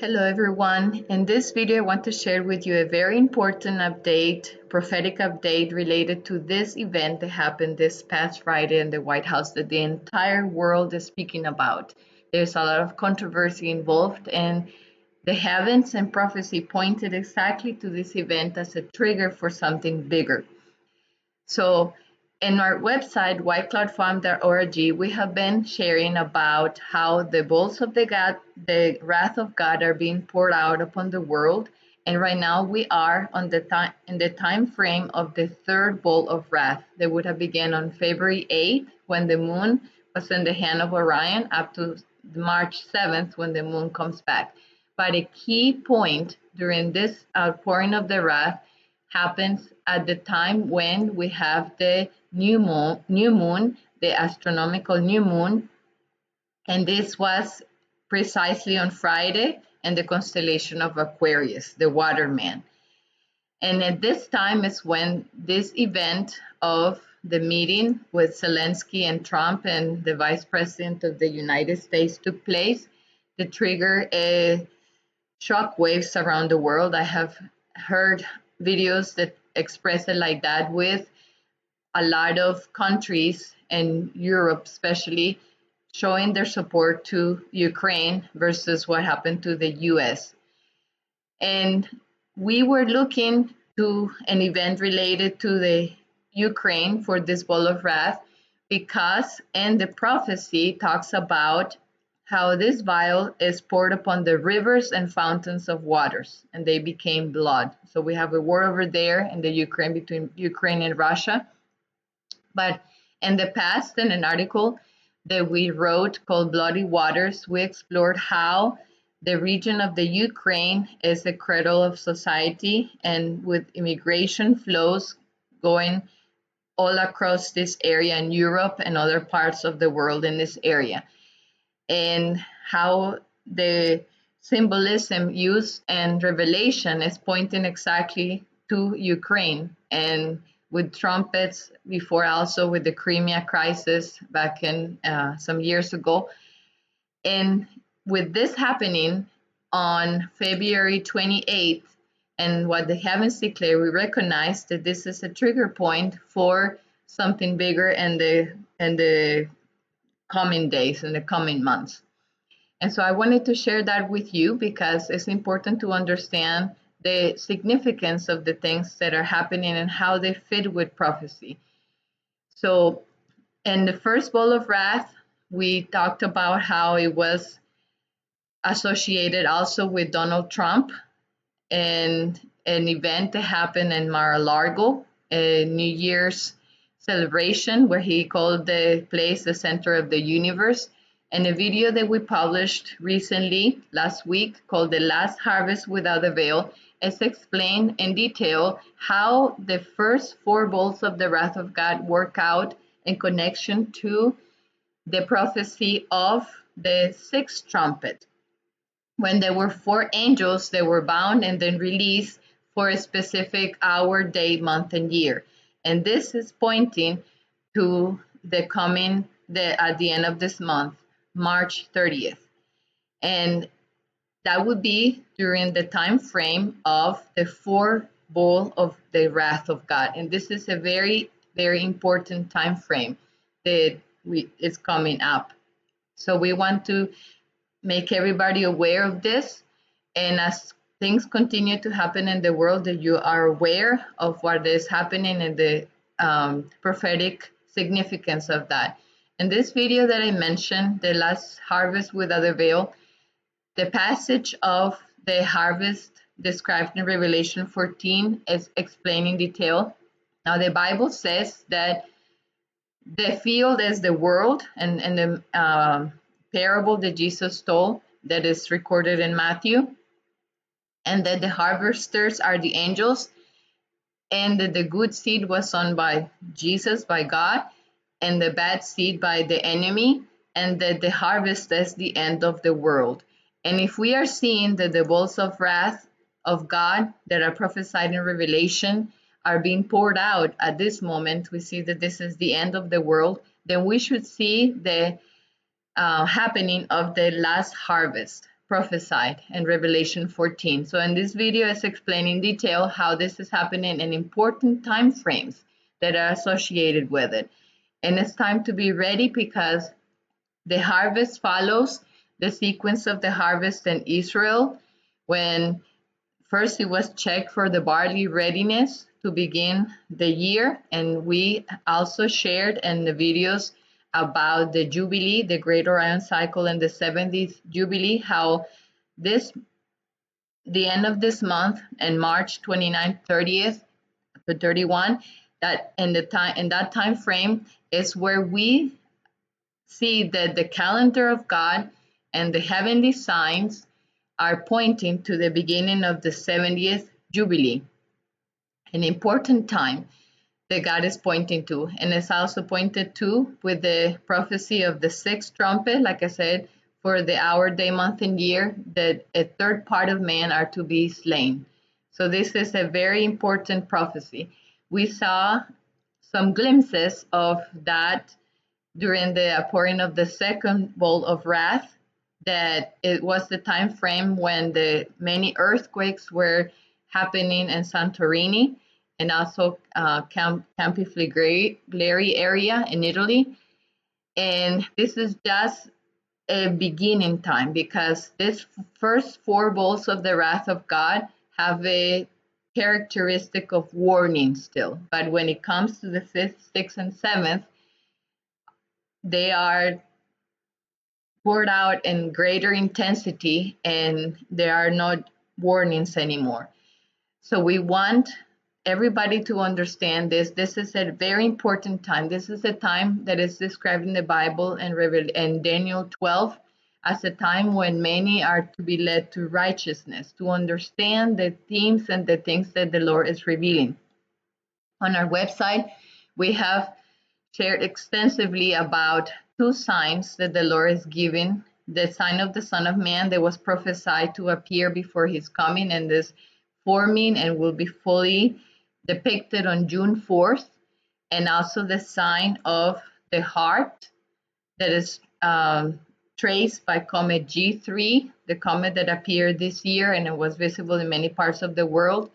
Hello everyone. In this video, I want to share with you a very important update, prophetic update related to this event that happened this past Friday in the White House that the entire world is speaking about. There's a lot of controversy involved, and the heavens and prophecy pointed exactly to this event as a trigger for something bigger. So in our website, whitecloudfarm.org, we have been sharing about how the bowls of the wrath of God are being poured out upon the world. And right now we are on in the time frame of the third bowl of wrath that would have begun on February 8th when the moon was in the hand of Orion up to March 7th when the moon comes back. But a key point during this outpouring of the wrath happens at the time when we have the new moon, the astronomical new moon, and this was precisely on Friday in the constellation of Aquarius, the waterman. And at this time is when this event of the meeting with Zelensky and Trump and the Vice President of the United States took place to trigger shockwaves around the world. I have heard videos that express it like that, with a lot of countries and Europe especially showing their support to Ukraine versus what happened to the US. And we were looking to an event related to the Ukraine for this bowl of wrath because in the prophecy talks about how this vial is poured upon the rivers and fountains of waters, and they became blood. So we have a war over there in the Ukraine between Ukraine and Russia. But in the past, in an article that we wrote called Bloody Waters, we explored how the region of the Ukraine is the cradle of society, and with immigration flows going all across this area in Europe and other parts of the world in this area, and how the symbolism used and revelation is pointing exactly to Ukraine, and with trumpets before, also with the Crimea crisis back in some years ago. And with this happening on February 28th, and what the heavens declare, we recognize that this is a trigger point for something bigger in the coming days, in the coming months. And so I wanted to share that with you because it's important to understand the significance of the things that are happening and how they fit with prophecy. So in the first bowl of wrath, we talked about how it was associated also with Donald Trump and an event that happened in Mar-a-Lago, a New Year's celebration where he called the place the center of the universe. And a video that we published recently, last week, called The Last Harvest Without a Veil, is explained in detail how the first four bowls of the wrath of God work out in connection to the prophecy of the sixth trumpet, when there were four angels that were bound and then released for a specific hour, day, month, and year. And this is pointing to at the end of this month, March 30th. And that would be during the time frame of the fourth bowl of the wrath of God. And this is a very, very important time frame that is coming up. So we want to make everybody aware of this. And as things continue to happen in the world, that you are aware of what is happening and the prophetic significance of that. In this video that I mentioned, The Last Harvest Without a Veil, the passage of the harvest described in Revelation 14 is explained in detail. Now, the Bible says that the field is the world, and the parable that Jesus told that is recorded in Matthew, and that the harvesters are the angels, and that the good seed was sown by Jesus, by God, and the bad seed by the enemy, and that the harvest is the end of the world. And if we are seeing that the bowls of wrath of God that are prophesied in Revelation are being poured out at this moment, we see that this is the end of the world, then we should see the happening of the last harvest. prophesied in Revelation 14. So in this video, it's explaining in detail how this is happening and important time frames that are associated with it. And it's time to be ready because the harvest follows the sequence of the harvest in Israel, when first it was checked for the barley readiness to begin the year. And we also shared in the videos about the Jubilee, the Great Orion Cycle, and the 70th Jubilee, how the end of this month and March 29th, 30th to 31, that in that time frame is where we see that the calendar of God and the heavenly signs are pointing to the beginning of the 70th Jubilee, an important time that God is pointing to. And it's also pointed to with the prophecy of the sixth trumpet, like I said, for the hour, day, month, and year, that a third part of man are to be slain. So this is a very important prophecy. We saw some glimpses of that during the outpouring of the second bowl of wrath, that it was the time frame when the many earthquakes were happening in Santorini and also Campi Flegrei area in Italy. And this is just a beginning time, because this first four bowls of the wrath of God have a characteristic of warning still. But when it comes to the fifth, sixth, and seventh, they are poured out in greater intensity and there are not warnings anymore. So we want everybody to understand this. This is a very important time. This is a time that is described in the Bible and Daniel 12 as a time when many are to be led to righteousness, to understand the themes and the things that the Lord is revealing. On our website, we have shared extensively about two signs that the Lord is giving. The sign of the Son of Man that was prophesied to appear before his coming and is forming and will be fully depicted on June 4th. And also the sign of the heart that is traced by comet G3, the comet that appeared this year and it was visible in many parts of the world.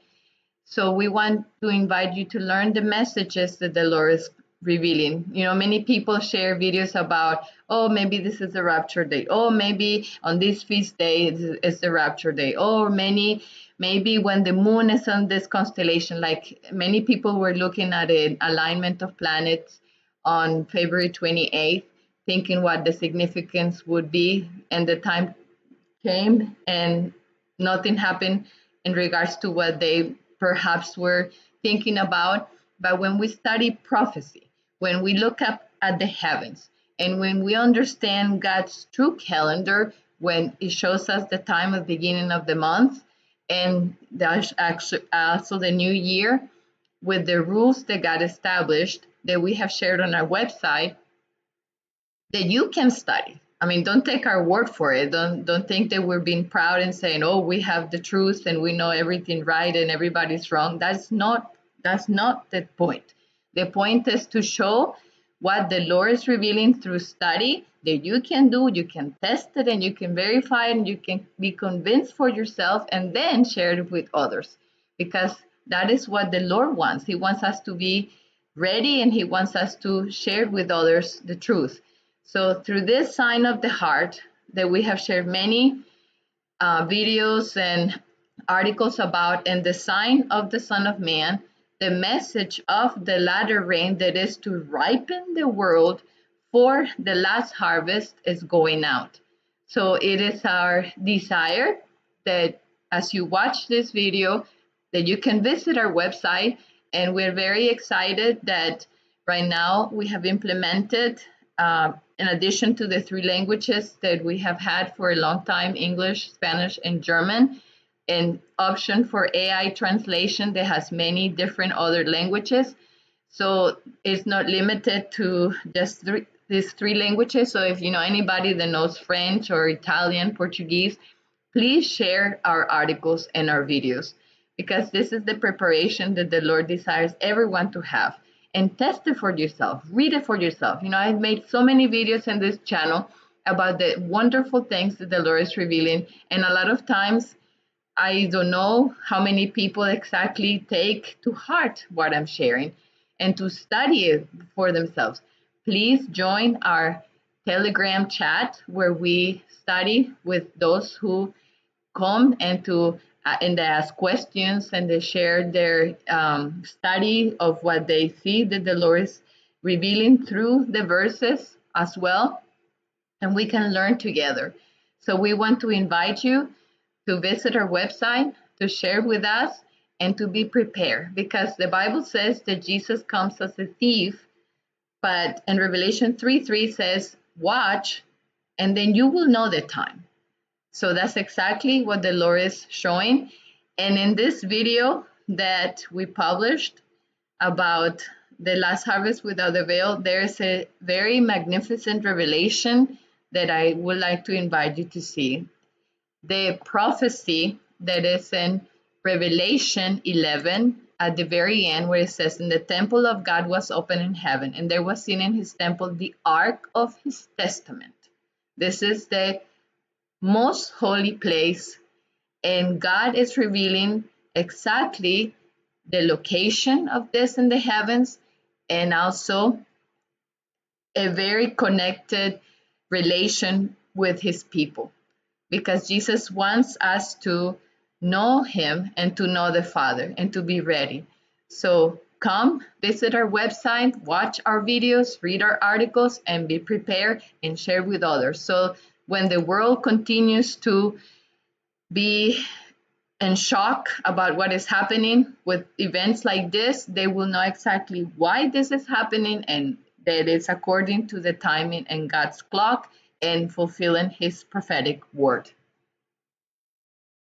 So we want to invite you to learn the messages that the Lord is revealing. You know, many people share videos about, oh, maybe this is the rapture day. Oh, maybe on this feast day is the rapture day. Or maybe when the moon is on this constellation, like many people were looking at an alignment of planets on February 28th, thinking what the significance would be, and the time came and nothing happened in regards to what they perhaps were thinking about. But when we study prophecy, when we look up at the heavens, and when we understand God's true calendar, when it shows us the time of beginning of the month and that's actually also the new year, with the rules that God established that we have shared on our website, that you can study. I mean, don't take our word for it. Don't think that we're being proud and saying, "Oh, we have the truth and we know everything right and everybody's wrong." That's not the point. The point is to show what the Lord is revealing through study that you can do. You can test it and you can verify it and you can be convinced for yourself and then share it with others, because that is what the Lord wants. He wants us to be ready and he wants us to share with others the truth. So through this sign of the heart that we have shared many videos and articles about, and the sign of the Son of Man, the message of the latter rain that is to ripen the world for the last harvest is going out. So it is our desire that as you watch this video, that you can visit our website, and we're very excited that right now we have implemented, in addition to the three languages that we have had for a long time, English, Spanish, and German, an option for AI translation that has many different other languages. So it's not limited to just these three languages. So if you know anybody that knows French or Italian, Portuguese, please share our articles and our videos, because this is the preparation that the Lord desires everyone to have. And test it for yourself, read it for yourself. You know, I've made so many videos in this channel about the wonderful things that the Lord is revealing. And a lot of times, I don't know how many people exactly take to heart what I'm sharing and to study it for themselves. Please join our Telegram chat where we study with those who come and they ask questions and they share their study of what they see that the Lord is revealing through the verses as well, and we can learn together. So we want to invite you to visit our website, to share with us, and to be prepared because the Bible says that Jesus comes as a thief, but in Revelation 3:3 says, watch, and then you will know the time. So that's exactly what the Lord is showing. And in this video that we published about the last harvest without the veil, there's a very magnificent revelation that I would like to invite you to see. The prophecy that is in Revelation 11 at the very end, where it says, "In the temple of God was open in heaven, and there was seen in his temple the ark of his testament." This is the most holy place, and God is revealing exactly the location of this in the heavens and also a very connected relation with his people because Jesus wants us to know him and to know the Father and to be ready. So come, visit our website, watch our videos, read our articles, and be prepared and share with others. So when the world continues to be in shock about what is happening with events like this, they will know exactly why this is happening and that it's according to the timing and God's clock and fulfilling his prophetic word.